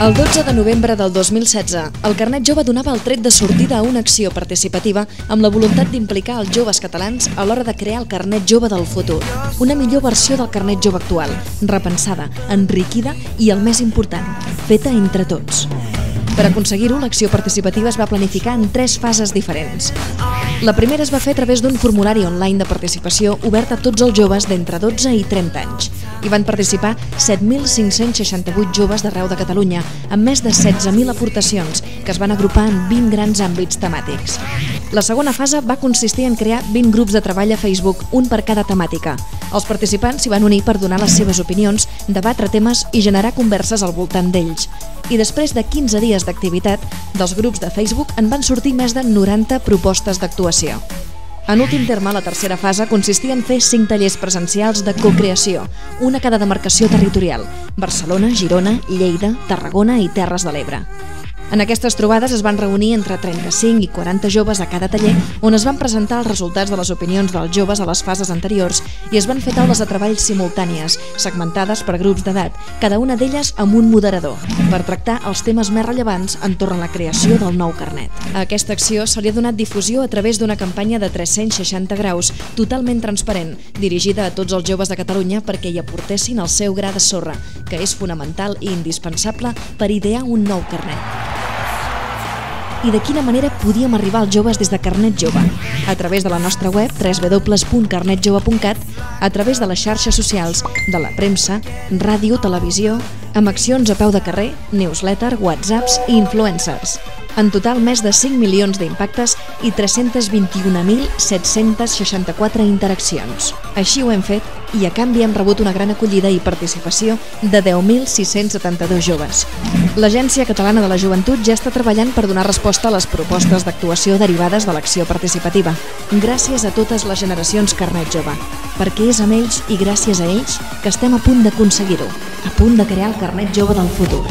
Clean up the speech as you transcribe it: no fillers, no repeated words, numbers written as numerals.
El 12 de novembre del 2016, el Carnet Jove donava el tret de sortida a una acció participativa amb la voluntat d'implicar els joves catalans a l'hora de crear el Carnet Jove del futur. Una millor versió del Carnet Jove actual, repensada, enriquida i, el més important, feta entre tots. Per aconseguir-ho, l'acció participativa es va planificar en 3 fases diferents. La primera es va fer a través d'un formulari online de participació obert a tots els joves d'entre 12 i 30 anys. Hi van participar 7.568 joves d'arreu de Catalunya, amb més de 16.000 aportacions, que es van agrupar en 20 grans àmbits temàtics. La segona fase va consistir en crear 20 grups de treball a Facebook, un per cada temàtica. Els participants s'hi van unir per donar les seves opinions, debatre temes i generar converses al voltant d'ells. I després de 15 dies d'activitat, dels grups de Facebook en van sortir més de 90 propostes d'actuació. En últim terme, la tercera fase consistia en fer 5 tallers presencials de cocreació, una a cada demarcació territorial: Barcelona, Girona, Lleida, Tarragona i Terres de l'Ebre. En aquestes trobades es van reunir entre 35 i 40 joves a cada taller, on es van presentar els resultats de les opinions dels joves a les fases anteriors i es van fer taules de treball simultànies, segmentades per grups d'edat, cada una d'elles amb un moderador, per tractar els temes més rellevants entorn a la creació del nou carnet. A aquesta acció se li ha donat difusió a través d'una campanya de 360 graus, totalment transparent, dirigida a tots els joves de Catalunya perquè hi aportessin el seu gra de sorra, que és fonamental i indispensable per idear un nou carnet. I de quina manera podíem arribar als joves des de Carnet Jove? A través de la nostra web www.carnetjove.cat, a través de les xarxes socials, de la premsa, ràdio, televisió, amb accions a peu de carrer, newsletter, whatsapps i influencers. En total, més de 5 milions d'impactes i 321.764 interaccions. Així ho hem fet i a canvi hem rebut una gran acollida i participació de 10.672 joves. L'Agència Catalana de la Joventut ja està treballant per donar resposta a les propostes d'actuació derivades de l'acció participativa. Gràcies a totes les generacions Carnet Jove, perquè és amb ells i gràcies a ells que estem a punt d'aconseguir-ho, a punt de crear el Carnet Jove del futur.